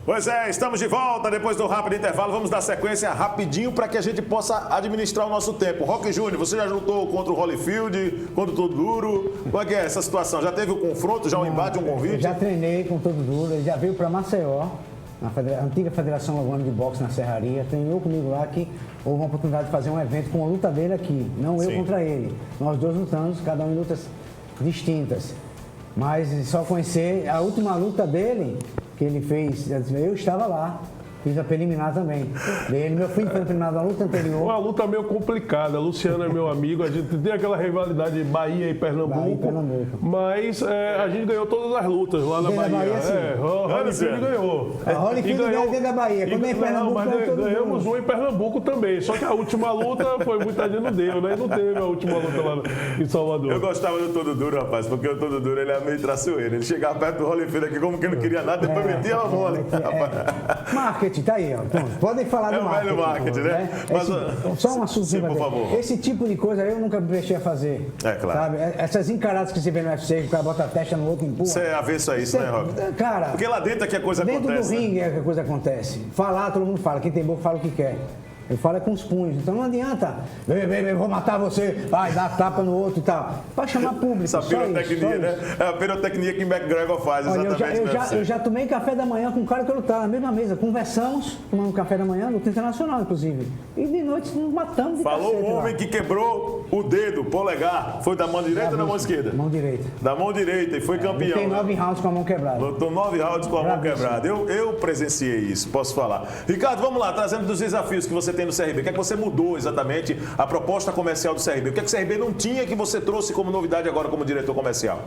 Pois é, estamos de volta depois do rápido intervalo. Vamos dar sequência rapidinho para que a gente possa administrar o nosso tempo. Roque Júnior, você já lutou contra o Holyfield, contra o Todo Duro? Como é que é essa situação? Já teve o confronto, já um embate, um convite? Eu já treinei com o Todo Duro, ele já veio para Maceió, na antiga Federação Lagoana de Boxe na Serraria. Treinou comigo lá que houve uma oportunidade de fazer um evento com a luta dele aqui. Não eu contra ele. Nós dois lutamos, cada um em lutas distintas. Mas só conhecer a última luta dele, que ele fez, eu estava lá. Fiz a preliminar também. Meu filho foi eliminado na luta anterior. Uma luta meio complicada. Luciano é meu amigo, a gente tem aquela rivalidade Bahia e Pernambuco. Mas a gente ganhou todas as lutas lá na Bahia. Holyfield ganhou. Holyfield ganhou dentro da Bahia. Quando é em Pernambuco, mas ganhamos um em Pernambuco também. Só que a última luta foi muita gente não deu, né? Não teve a última luta lá em Salvador. Eu gostava do Todo Duro, rapaz, porque o Todo Duro ele é meio traiçoeiro. Ele chegava perto do Holyfield aqui como que não queria nada, depois metia a bola. Marketing, tá aí, ó. Então, podem falar do marketing. É o velho marketing, né? Mas, só um assunto, sim, por favor. Esse tipo de coisa eu nunca deixei a fazer. É claro. Sabe? Essas encaradas que você vê no UFC, que o cara bota a testa no outro e empurra. Você é avesso a isso, né, Rob? Cara, porque lá dentro é que a coisa dentro acontece. Dentro do ringue é que a coisa acontece. Falar, todo mundo fala. Quem tem boca fala o que quer. Eu falo com os punhos, então não adianta. Eu vou matar você, vai dar tapa no outro e tal. Para chamar público. Essa pirotecnia, né? É a pirotecnia que McGregor faz, exatamente. Eu já tomei café da manhã com um cara que eu lutava na mesma mesa. Conversamos, tomando café da manhã, luta internacional, inclusive. E de noite nos matamos de Falou o homem que quebrou o dedo, polegar. Foi da mão direita ou da mão esquerda? Mão direita. Da mão direita e foi campeão. Lutei 9 rounds com a mão quebrada. Lutou 9 rounds com a mão quebrada. Eu presenciei isso, posso falar. Ricardo, vamos lá, trazendo dos desafios que você tem no CRB. O que é que você mudou exatamente a proposta comercial do CRB? O que é que o CRB não tinha que você trouxe como novidade agora como diretor comercial?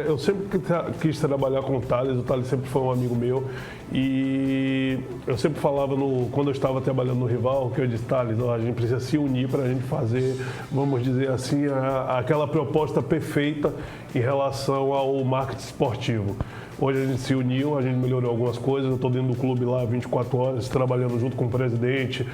Eu sempre quis trabalhar com o Thales sempre foi um amigo meu e eu sempre falava, quando eu estava trabalhando no Rival, que eu disse, Thales, a gente precisa se unir para a gente fazer, vamos dizer assim, aquela proposta perfeita em relação ao marketing esportivo. Hoje a gente se uniu, a gente melhorou algumas coisas. Eu estou dentro do clube lá 24 horas, trabalhando junto com o presidente.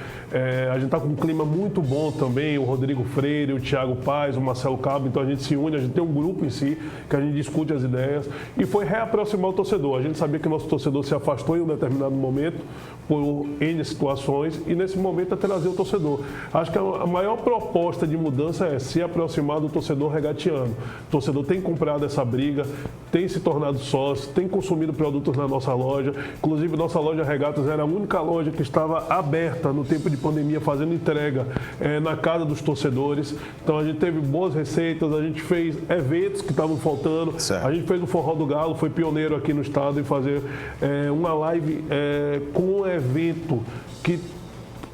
A gente está com um clima muito bom também. O Rodrigo Freire, o Thiago Paz, o Marcelo Cabo. Então a gente se une, a gente tem um grupo em si, que a gente discute as ideias. E foi reaproximar o torcedor. A gente sabia que o nosso torcedor se afastou em um determinado momento, por N situações. E nesse momento é trazer o torcedor. Acho que a maior proposta de mudança é se aproximar do torcedor regateano. O torcedor tem comprado essa briga, tem se tornado sócio, tem consumido produtos na nossa loja. Inclusive, nossa loja Regatas era a única loja que estava aberta no tempo de pandemia, fazendo entrega na casa dos torcedores. Então, a gente teve boas receitas, a gente fez eventos que estavam faltando. Certo. A gente fez o Forró do Galo, foi pioneiro aqui no estado em fazer uma live com um evento que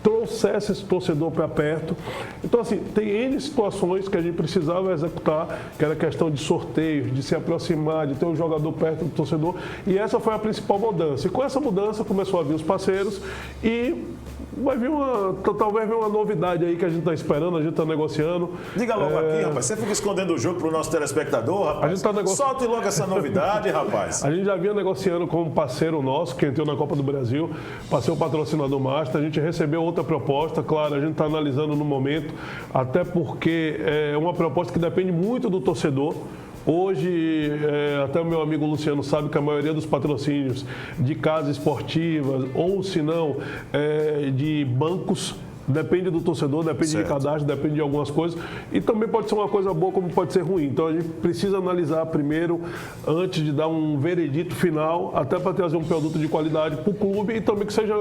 trouxesse esse torcedor para perto. Então, assim, tem N situações que a gente precisava executar, que era questão de sorteios, de se aproximar, de ter um jogador perto do torcedor, e essa foi a principal mudança. E com essa mudança começou a vir os parceiros e vai vir talvez uma novidade aí que a gente está esperando, a gente está negociando. Diga logo aqui, rapaz, você fica escondendo o jogo para o nosso telespectador, rapaz. A gente tá Solte logo essa novidade, rapaz. A gente já vinha negociando com um parceiro nosso, que entrou na Copa do Brasil, para ser o patrocinador master. A gente recebeu outra proposta, claro, a gente está analisando no momento, até porque é uma proposta que depende muito do torcedor. Hoje, até o meu amigo Luciano sabe que a maioria dos patrocínios de casas esportivas ou, se não, de bancos, depende do torcedor, depende de cadastro, depende de algumas coisas. E também pode ser uma coisa boa, como pode ser ruim. Então, a gente precisa analisar primeiro, antes de dar um veredito final, até para trazer um produto de qualidade para o clube e também que seja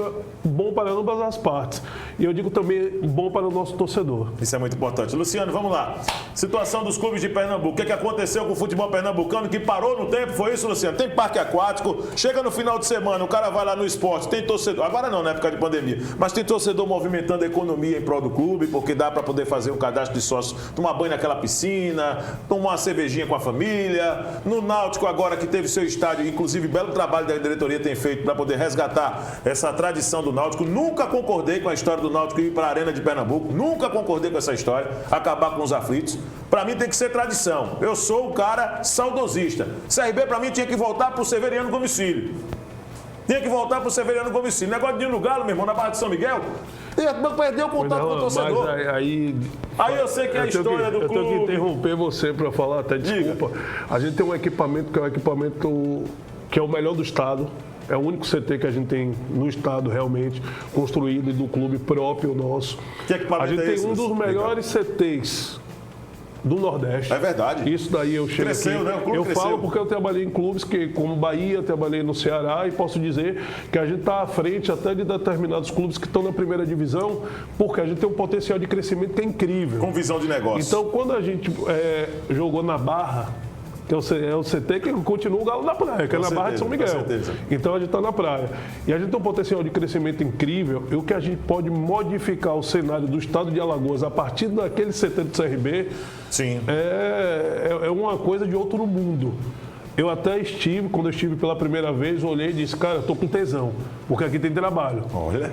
bom para ambas as partes. E eu digo também bom para o nosso torcedor. Isso é muito importante. Luciano, vamos lá. Situação dos clubes de Pernambuco. O que aconteceu com o futebol pernambucano que parou no tempo? Foi isso, Luciano? Tem parque aquático, chega no final de semana, o cara vai lá no esporte, tem torcedor, agora não, na época de pandemia, mas tem torcedor movimentando a economia em prol do clube, porque dá para poder fazer o cadastro de sócios, tomar banho naquela piscina, tomar uma cervejinha com a família. No Náutico agora que teve seu estádio, inclusive belo trabalho da diretoria tem feito para poder resgatar essa tradição do Náutico. Nunca concordei com a história do Náutico ir para a Arena de Pernambuco, nunca concordei com essa história, acabar com os aflitos. Para mim tem que ser tradição. Eu sou um cara saudosista. CRB para mim tinha que voltar para o Severiano Gomes Filho. Tinha que voltar para o Severiano Gomes Filho. Negócio de ir no Galo, meu irmão, na Barra de São Miguel. Perdeu o contato com o torcedor. Aí eu sei que é a história do clube. Eu tenho que interromper você para falar, até desculpa. Diga. A gente tem um equipamento que é o melhor do estado. É o único CT que a gente tem no estado realmente construído e do clube próprio nosso. Que equipamento a gente é tem esse, um dos melhores CTs do Nordeste. É verdade. Isso daí eu chego Cresceu, aqui. né? O clube Eu cresceu. falo porque eu trabalhei em clubes como Bahia, trabalhei no Ceará e posso dizer que a gente está à frente até de determinados clubes que estão na primeira divisão, porque a gente tem um potencial de crescimento que é incrível. Com visão de negócio. Então, quando a gente jogou na Barra, que é o CT que continua o Galo da Praia, que é na Barra de São Miguel. Com certeza. Então a gente está na praia. E a gente tem um potencial de crescimento incrível. E o que a gente pode modificar o cenário do estado de Alagoas a partir daquele CT do CRB Sim. é uma coisa de outro mundo. Eu até quando eu estive pela primeira vez, olhei e disse, cara, eu tô com tesão, porque aqui tem trabalho. Olha.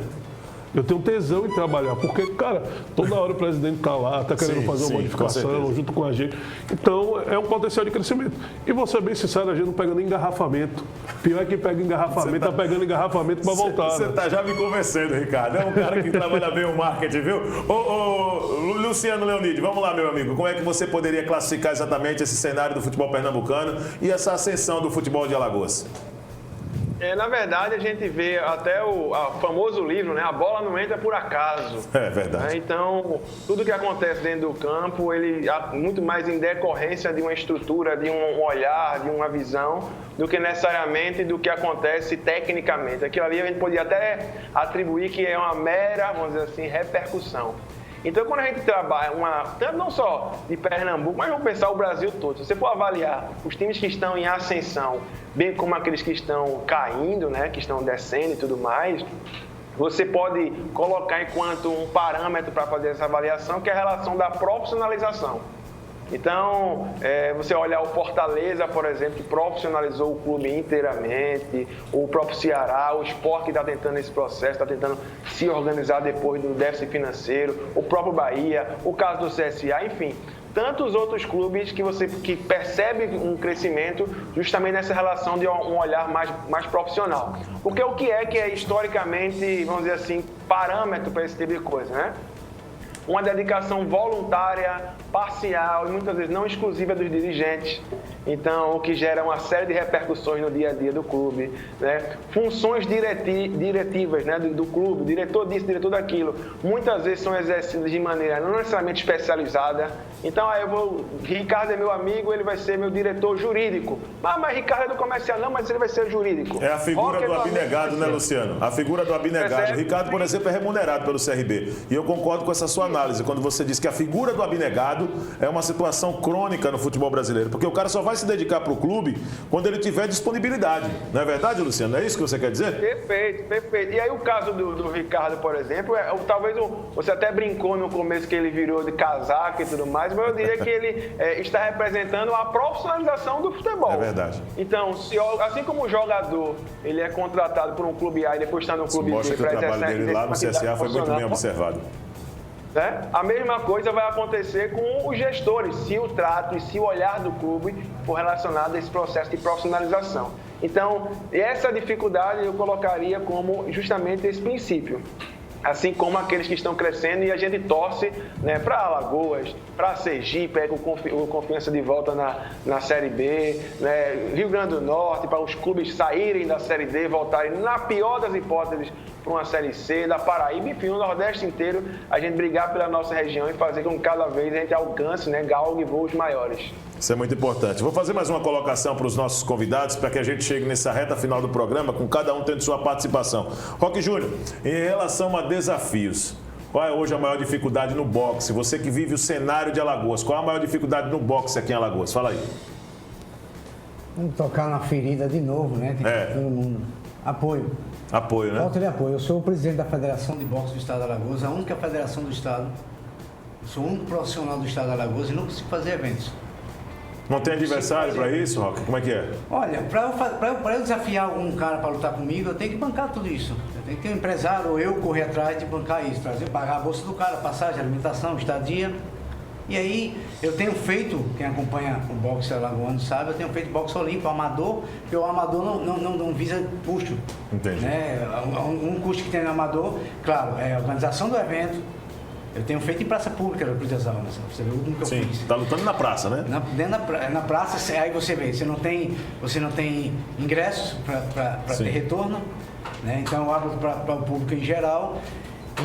Eu tenho tesão em trabalhar, porque, cara, toda hora o presidente está lá, está querendo Sim, fazer sim, uma modificação junto com a gente. Então, é um potencial de crescimento. E vou ser bem sincero, a gente não pega nem engarrafamento. Pior é que pega engarrafamento, está pegando engarrafamento para voltar. Você tá já me convencendo, Ricardo. É um cara que trabalha bem o marketing, viu? Ô, Luciano Leonide, vamos lá, meu amigo. Como é que você poderia classificar exatamente esse cenário do futebol pernambucano e essa ascensão do futebol de Alagoas? Na verdade, a gente vê até o famoso livro, né? A bola não entra por acaso. É verdade. Então, tudo que acontece dentro do campo, ele há muito mais em decorrência de uma estrutura, de um olhar, de uma visão, do que necessariamente do que acontece tecnicamente. Aquilo ali a gente podia até atribuir que é uma mera, vamos dizer assim, repercussão. Então, quando a gente trabalha, tanto não só de Pernambuco, mas vamos pensar o Brasil todo. Se você for avaliar os times que estão em ascensão, bem como aqueles que estão caindo, né, que estão descendo e tudo mais, você pode colocar enquanto um parâmetro para fazer essa avaliação, que é a relação da profissionalização. Então, você olhar o Fortaleza, por exemplo, que profissionalizou o clube inteiramente, o próprio Ceará, o Sport que está tentando esse processo, está tentando se organizar depois do déficit financeiro, o próprio Bahia, o caso do CSA, enfim, tantos outros clubes que percebem um crescimento justamente nessa relação de um olhar mais profissional. Porque o que é historicamente, vamos dizer assim, parâmetro para esse tipo de coisa, né? Uma dedicação voluntária, parcial e muitas vezes não exclusiva dos dirigentes. Então, o que gera uma série de repercussões no dia a dia do clube, né? Funções diretivas, né, do clube, diretor disso, diretor daquilo, muitas vezes são exercidas de maneira não necessariamente especializada. Então, Ricardo é meu amigo, ele vai ser meu diretor jurídico. Mas Ricardo é do comercial, não, mas ele vai ser jurídico. É a figura do abnegado, né, Luciano? A figura do abnegado. Percebe? Ricardo, por exemplo, é remunerado pelo CRB. E eu concordo com essa sua análise, quando você diz que a figura do abnegado é uma situação crônica no futebol brasileiro. Porque o cara só vai se dedicar para o clube quando ele tiver disponibilidade. Não é verdade, Luciano? É isso que você quer dizer? Perfeito, perfeito. E aí o caso do Ricardo, por exemplo, talvez você até brincou no começo que ele virou de casaco e tudo mais, mas eu diria que ele está representando a profissionalização do futebol. É verdade. Então, assim como o jogador ele é contratado por um clube A e depois está no clube B Mostra que o trabalho dele lá no CSA foi muito bem observado. Né? A mesma coisa vai acontecer com os gestores, se o trato e se o olhar do clube for relacionado a esse processo de profissionalização. Então, essa dificuldade eu colocaria como justamente esse princípio. Assim como aqueles que estão crescendo e a gente torce, né, para Alagoas, para Sergipe, com Confiança de volta na Série B, né, Rio Grande do Norte, para os clubes saírem da Série D, voltarem, na pior das hipóteses, para uma Série C, da Paraíba, enfim, o Nordeste inteiro, a gente brigar pela nossa região e fazer com que cada vez a gente alcance, né, galgue voos maiores. Isso é muito importante. Vou fazer mais uma colocação para os nossos convidados, para que a gente chegue nessa reta final do programa, com cada um tendo sua participação. Roque Júnior, em relação a desafios, qual é hoje a maior dificuldade no boxe? Você que vive o cenário de Alagoas, qual é a maior dificuldade no boxe aqui em Alagoas? Fala aí. Vamos tocar na ferida de novo, né? Tem todo mundo. Apoio. Apoio, né? Falta de apoio. Eu sou o presidente da Federação de Boxe do Estado de Alagoas, a única federação do Estado. Sou o único profissional do Estado de Alagoas e não consigo fazer eventos. Não tem adversário para isso, Roque? Como é que é? Olha, para eu desafiar algum cara para lutar comigo, eu tenho que bancar tudo isso. Eu tenho que ter um empresário ou eu correr atrás de bancar isso, pagar a bolsa do cara, passagem, alimentação, estadia. E aí eu tenho feito, quem acompanha o boxe alagoano sabe, eu tenho feito boxe olímpico, amador, porque o amador não visa custo. Entendi. Né? Um custo que tem no amador, claro, é a organização do evento, Eu tenho feito em praça pública no Cruz das Almas. Você vê o último que eu Sim, fiz. tá lutando na praça, né? Na praça, aí você vê, você não tem ingressos para ter retorno, né? Então eu abro para o público em geral.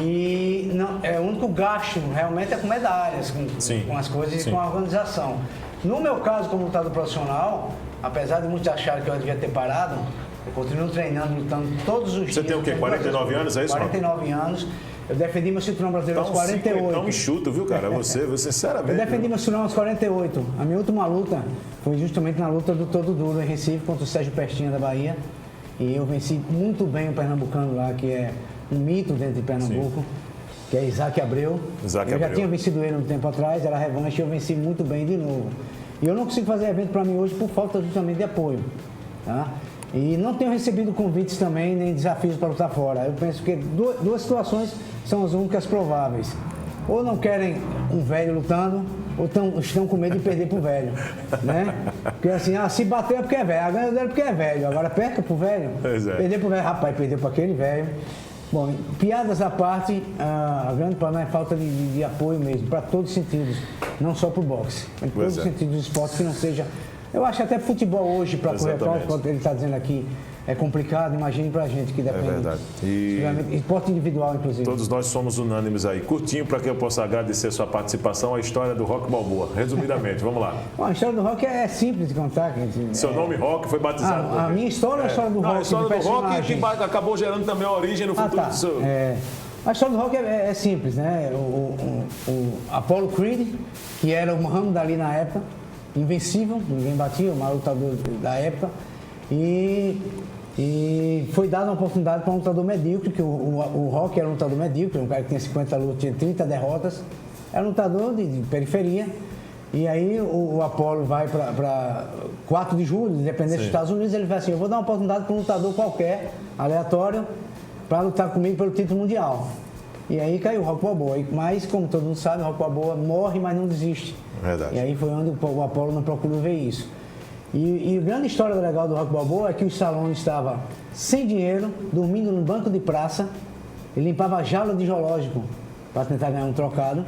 E o único gasto realmente é com medalhas, com as coisas e com a organização. No meu caso, como lutador profissional, apesar de muitos acharem que eu devia ter parado, eu continuo treinando, lutando todos os dias. Você tem o quê? 49 anos, é isso? 49 anos. Eu defendi meu cinturão brasileiro aos 48. Então enxuto, viu, cara? Você sinceramente. Eu defendi meu cinturão aos 48. A minha última luta foi justamente na luta do Todo Duro em Recife contra o Sérgio Pestinha da Bahia. E eu venci muito bem o pernambucano lá, que é um mito dentro de Pernambuco, que é Isaac Abreu. Eu já tinha vencido ele um tempo atrás, era revanche, e eu venci muito bem de novo. E eu não consigo fazer evento para mim hoje por falta justamente de apoio. Tá? E não tenho recebido convites também, nem desafios para lutar fora. Eu penso que duas situações são as únicas prováveis. Ou não querem um velho lutando, ou estão com medo de perder pro velho, né? Porque assim, se bater é porque é velho, ganha dele porque é velho, agora perca pro velho, perder pro velho, rapaz, perdeu para aquele velho. Bom, piadas à parte, a grande problema é a falta de apoio mesmo, para todos os sentidos, não só para o boxe, mas para todos os sentidos do esporte, que não seja... Eu acho até futebol hoje, para correr prova, quando ele está dizendo aqui, é complicado, imagine pra gente que depende. É verdade. Esporte individual, inclusive. Todos nós somos unânimes aí. Curtinho, para que eu possa agradecer a sua participação, a história do Rock Balboa. Resumidamente, vamos lá. Bom, a história do Rock é simples de contar. Seu nome Rock foi batizado. A minha história ou a história do Rock? A história do Rock que acabou gerando também a origem no futuro do seu... A história do Rock é simples, né? O Apollo Creed, que era o Muhammad Ali na época, invencível, ninguém batia, o maior lutador da época, e foi dada uma oportunidade para um lutador medíocre, que o Rock era um lutador medíocre, um cara que tinha 50 lutas, tinha 30 derrotas, era um lutador de periferia. E aí o Apollo vai para 4 de julho, independência dos Estados Unidos, ele vai assim, eu vou dar uma oportunidade para um lutador qualquer, aleatório, para lutar comigo pelo título mundial. E aí caiu o Rock Balboa. Mas, como todo mundo sabe, o Rock Balboa morre, mas não desiste. Verdade. E aí foi onde o Apollo não procurou ver isso. E a grande história legal do Rock Balboa é que o Stallone estava sem dinheiro, dormindo no banco de praça, ele limpava a jaula de zoológico para tentar ganhar um trocado.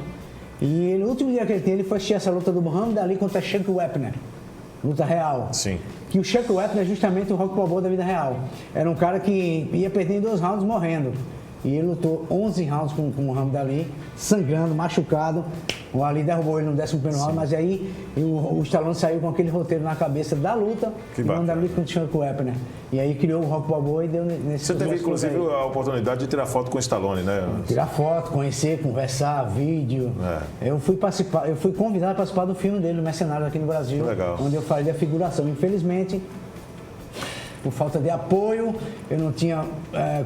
E no último dia que ele tinha, ele foi assistir essa luta do Muhammad Ali contra Chuck Wepner. Luta real. Sim. Que o Chuck Wepner é justamente o Rock Balboa da vida real. Era um cara que ia perder em 2 rounds morrendo. E ele lutou 11 rounds com o Muhammad Ali, sangrando, machucado. O Ali derrubou ele no 11º round, mas aí o Stallone saiu com aquele roteiro na cabeça da luta e mandou ali com o Chuck Wepner. E aí criou o Rock Balboa e deu nesse... Você teve, inclusive, a oportunidade de tirar foto com o Stallone, né? Tirar foto, conhecer, conversar, vídeo. Eu fui convidado a participar do filme dele, Mercenários, aqui no Brasil. Legal. Onde eu falei a figuração. Infelizmente, por falta de apoio, eu não tinha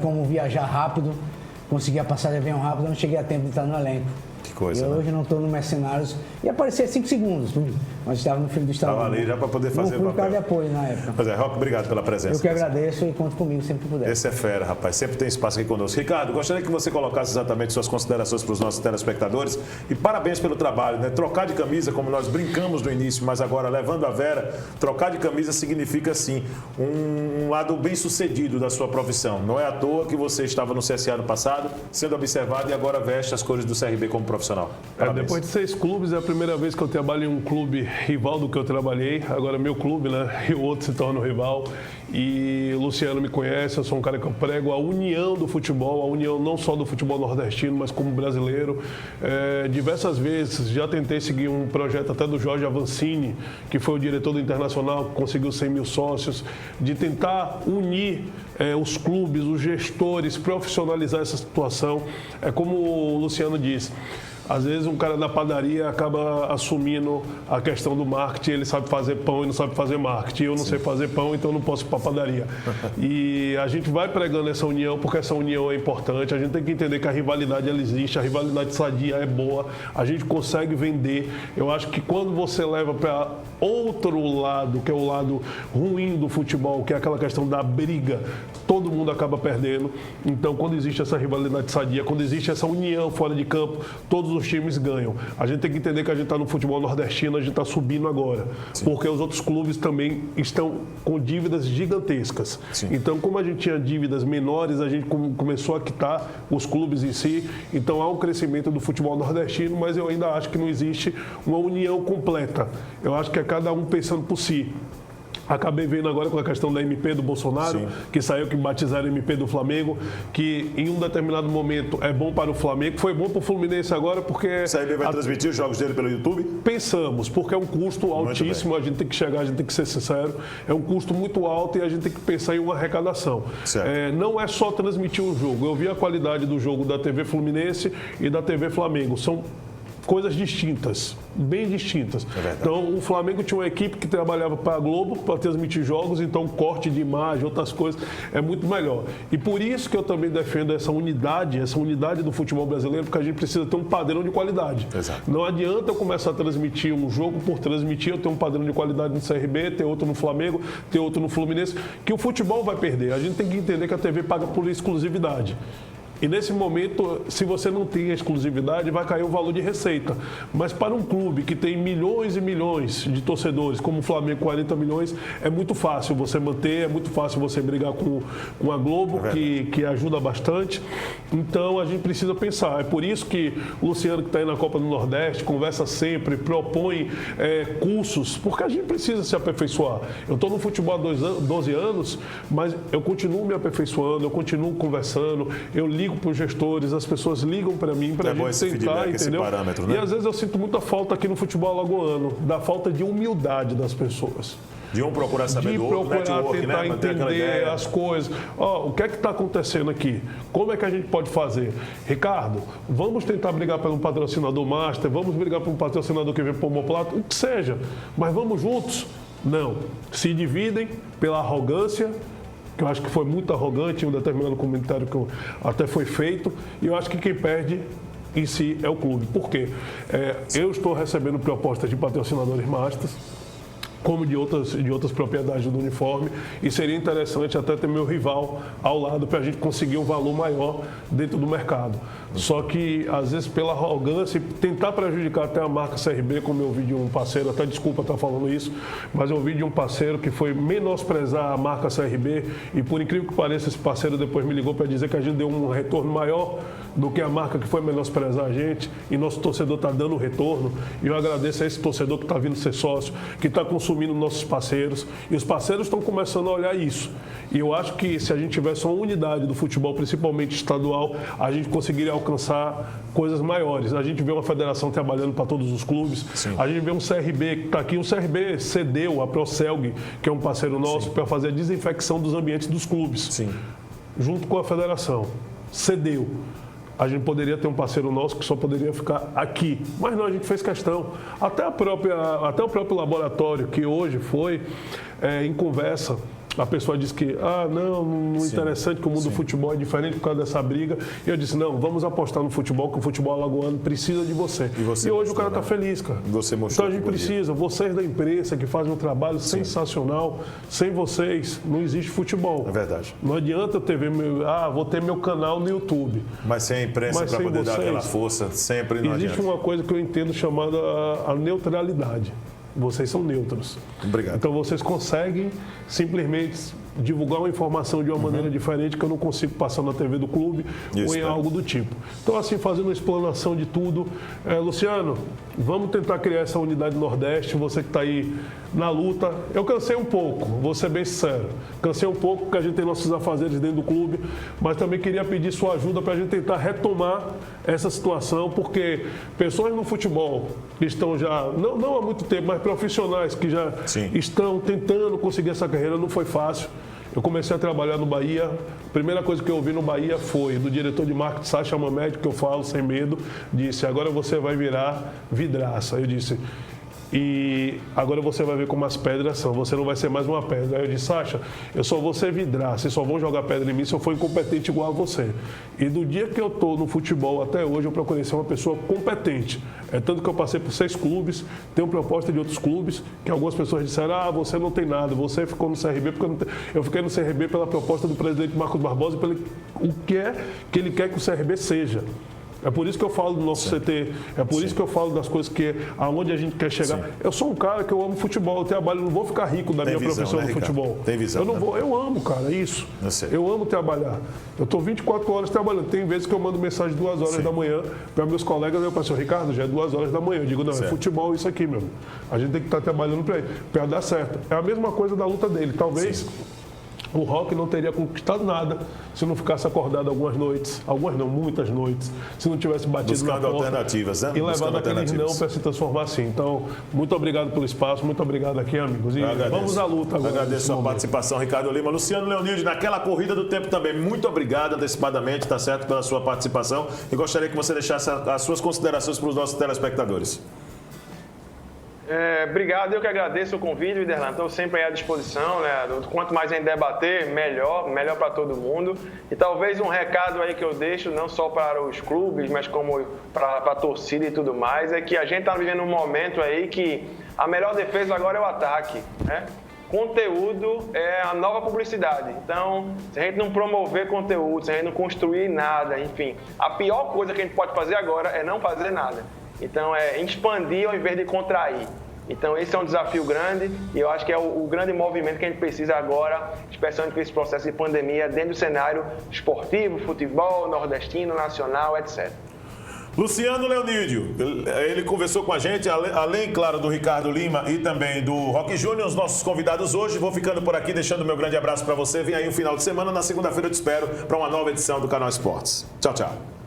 como viajar rápido, conseguia passar de avião rápido, eu não cheguei a tempo de estar no elenco. Que coisa, hoje eu não estou no Mercenários. E aparecer 5 segundos, mas estava no filme do Stallone. Estava ali já para poder fazer o papel. Por causa de apoio na época. Pois é, Rock, obrigado pela presença. Eu que agradeço e conto comigo sempre que puder. Esse é fera, rapaz. Sempre tem espaço aqui conosco. Ricardo, gostaria que você colocasse exatamente suas considerações para os nossos telespectadores. E parabéns pelo trabalho, né? Trocar de camisa, como nós brincamos no início, mas agora levando a Vera, trocar de camisa significa, sim, um lado bem sucedido da sua profissão. Não é à toa que você estava no CSA no passado, sendo observado e agora veste as cores do CRB como profissional. Depois de 6 clubes, é a primeira vez que eu trabalho em um clube rival do que eu trabalhei. Agora meu clube, né? E o outro se torna o rival. E o Luciano me conhece, eu sou um cara que eu prego a união do futebol, a união não só do futebol nordestino, mas como brasileiro. Diversas vezes já tentei seguir um projeto até do Jorge Avancini, que foi o diretor do Internacional, que conseguiu 100 mil sócios, de tentar unir os clubes, os gestores, profissionalizar essa situação. É como o Luciano diz. Às vezes um cara da padaria acaba assumindo a questão do marketing, ele sabe fazer pão e não sabe fazer marketing. Eu não sei fazer pão, então eu não posso ir para a padaria. E a gente vai pregando essa união, porque essa união é importante. A gente tem que entender que a rivalidade ela existe, a rivalidade sadia é boa, a gente consegue vender. Eu acho que quando você leva para outro lado, que é o lado ruim do futebol, que é aquela questão da briga, todo mundo acaba perdendo. Então, quando existe essa rivalidade sadia, quando existe essa união fora de campo, todos os os times ganham. A gente tem que entender que a gente está no futebol nordestino, a gente está subindo agora. Sim. Porque os outros clubes também estão com dívidas gigantescas. Sim. Então, como a gente tinha dívidas menores, a gente começou a quitar os clubes em si. Então, há um crescimento do futebol nordestino, mas eu ainda acho que não existe uma união completa. Eu acho que é cada um pensando por si. Acabei vendo agora com a questão da MP do Bolsonaro, sim, que saiu, que batizaram a MP do Flamengo, que em um determinado momento é bom para o Flamengo, foi bom para o Fluminense agora porque... A CRB vai transmitir os jogos dele pelo YouTube? Pensamos, porque é um custo altíssimo, a gente tem que chegar, a gente tem que ser sincero, é um custo muito alto e a gente tem que pensar em uma arrecadação. Não é só transmitir um jogo, eu vi a qualidade do jogo da TV Fluminense e da TV Flamengo, são coisas distintas, bem distintas. Então, o Flamengo tinha uma equipe que trabalhava para a Globo para transmitir jogos, então corte de imagem, outras coisas, é muito melhor. E por isso que eu também defendo essa unidade do futebol brasileiro, porque a gente precisa ter um padrão de qualidade. Exato. Não adianta eu começar a transmitir um jogo por transmitir, eu tenho um padrão de qualidade no CRB, ter outro no Flamengo, ter outro no Fluminense, que o futebol vai perder. A gente tem que entender que a TV paga por exclusividade. E nesse momento, se você não tem a exclusividade, vai cair o valor de receita. Mas para um clube que tem milhões e milhões de torcedores, como o Flamengo, 40 milhões, é muito fácil você manter, é muito fácil você brigar com a Globo, que ajuda bastante. Então, a gente precisa pensar. É por isso que o Luciano, que está aí na Copa do Nordeste, conversa sempre, propõe cursos, porque a gente precisa se aperfeiçoar. Eu estou no futebol há 12 anos, mas eu continuo me aperfeiçoando, eu continuo conversando, eu ligo para os gestores, as pessoas ligam para mim para a gente tentar, entendeu? Parâmetro, né? E às vezes eu sinto muita falta aqui no futebol alagoano, da falta de humildade das pessoas. De um procurar saber do outro, network, tentar entender as coisas. O que é que está acontecendo aqui? Como é que a gente pode fazer? Ricardo, vamos tentar brigar por um patrocinador master, vamos brigar por um patrocinador que vem para o homoplato, o que seja, mas vamos juntos? Não. Se dividem pela arrogância, que eu acho que foi muito arrogante em um determinado comentário que até foi feito, e eu acho que quem perde em si é o clube. Por quê? Eu estou recebendo propostas de patrocinadores masters, como de outras propriedades do uniforme, e seria interessante até ter meu rival ao lado para a gente conseguir um valor maior dentro do mercado. Só que, às vezes, pela arrogância e tentar prejudicar até a marca CRB, como eu ouvi de um parceiro, até desculpa estar falando isso, mas eu ouvi de um parceiro que foi menosprezar a marca CRB, e por incrível que pareça, esse parceiro depois me ligou para dizer que a gente deu um retorno maior do que a marca que foi menosprezar a gente, e nosso torcedor está dando retorno, e eu agradeço a esse torcedor que está vindo ser sócio, que está consumindo nossos parceiros, e os parceiros estão começando a olhar isso. E eu acho que se a gente tivesse uma unidade do futebol, principalmente estadual, a gente conseguiria alcançar coisas maiores. A gente vê uma federação trabalhando para todos os clubes, sim, a gente vê um CRB que está aqui, o CRB cedeu a Procelg, que é um parceiro nosso, para fazer a desinfecção dos ambientes dos clubes, sim, junto com a federação. Cedeu. A gente poderia ter um parceiro nosso que só poderia ficar aqui. Mas não, a gente fez questão. Até o próprio laboratório, que hoje foi em conversa, a pessoa disse que, não interessante que o mundo do futebol é diferente por causa dessa briga. E eu disse, não, vamos apostar no futebol, que o futebol alagoano precisa de você. E hoje o cara está feliz, cara. Você mostrou. Então a gente precisa, vocês da imprensa que fazem um trabalho sensacional, sem vocês não existe futebol. É verdade. Não adianta eu ter vou ter meu canal no YouTube. Mas sem a imprensa para poder dar aquela força, sempre não adianta. Existe uma coisa que eu entendo chamada a neutralidade. Vocês são neutros. Obrigado. Então vocês conseguem simplesmente divulgar uma informação de uma maneira diferente que eu não consigo passar na TV do clube ou em algo do tipo. Então, assim, fazendo uma explanação de tudo. Luciano, vamos tentar criar essa unidade Nordeste, você que está aí na luta. Eu cansei um pouco, vou ser bem sincero. Cansei um pouco porque a gente tem nossos afazeres dentro do clube, mas também queria pedir sua ajuda para a gente tentar retomar essa situação, porque pessoas no futebol que estão já, não há muito tempo, mas profissionais que já estão tentando conseguir essa carreira, não foi fácil. Eu comecei a trabalhar no Bahia, a primeira coisa que eu ouvi no Bahia foi do diretor de marketing, Sacha Mamed, que eu falo sem medo, disse, agora você vai virar vidraça. Eu disse, e agora você vai ver como as pedras são, você não vai ser mais uma pedra. Aí eu disse, Sacha, eu só vou ser vidraça, vocês só vão jogar pedra em mim se eu for incompetente igual a você. E do dia que eu estou no futebol até hoje, eu procurei ser uma pessoa competente. É tanto que eu passei por 6 clubes, tenho proposta de outros clubes, que algumas pessoas disseram, você não tem nada, você ficou no CRB, porque eu fiquei no CRB pela proposta do presidente Marcos Barbosa, pelo o que é que ele quer que o CRB seja. É por isso que eu falo do nosso CT, é por isso que eu falo das coisas aonde a gente quer chegar. Eu sou um cara que eu amo futebol, eu trabalho, não vou ficar rico da minha profissão no futebol. Tem visão. Eu amo, cara, isso. Eu amo trabalhar. Eu estou 24 horas trabalhando. Tem vezes que eu mando mensagem 2 horas da manhã para meus colegas, eu penso, Ricardo, já é 2 horas da manhã. Eu digo, não, é futebol isso aqui, meu. A gente tem que estar trabalhando para dar certo. É a mesma coisa da luta dele. Talvez o Rock não teria conquistado nada se não ficasse acordado algumas noites, algumas não, muitas noites, se não tivesse batido buscando na porta alternativas, né? E levado aqueles não para se transformar assim. Então, muito obrigado pelo espaço, muito obrigado aqui, amigos. E vamos à luta agora. Agradeço a participação, Ricardo Lima. Luciano Leonilde, naquela corrida do tempo também, muito obrigado antecipadamente, tá certo, pela sua participação. E gostaria que você deixasse as suas considerações para os nossos telespectadores. Obrigado, eu que agradeço o convite, Widerlan. Estou sempre à disposição, né? Quanto mais a gente debater, melhor para todo mundo. E talvez um recado aí que eu deixo, não só para os clubes, mas como para a torcida e tudo mais, é que a gente está vivendo um momento aí que a melhor defesa agora é o ataque, né? Conteúdo é a nova publicidade. Então, se a gente não promover conteúdo, se a gente não construir nada, enfim, a pior coisa que a gente pode fazer agora é não fazer nada. Então, é expandir ao invés de contrair. Então, esse é um desafio grande e eu acho que é o grande movimento que a gente precisa agora, especialmente com esse processo de pandemia, dentro do cenário esportivo, futebol, nordestino, nacional, etc. Luciano Leonídio, ele conversou com a gente, além, claro, do Ricardo Lima e também do Roque Júnior, os nossos convidados hoje. Vou ficando por aqui, deixando meu grande abraço para você. Vem aí o final de semana, na segunda-feira eu te espero para uma nova edição do Canal Esportes. Tchau, tchau.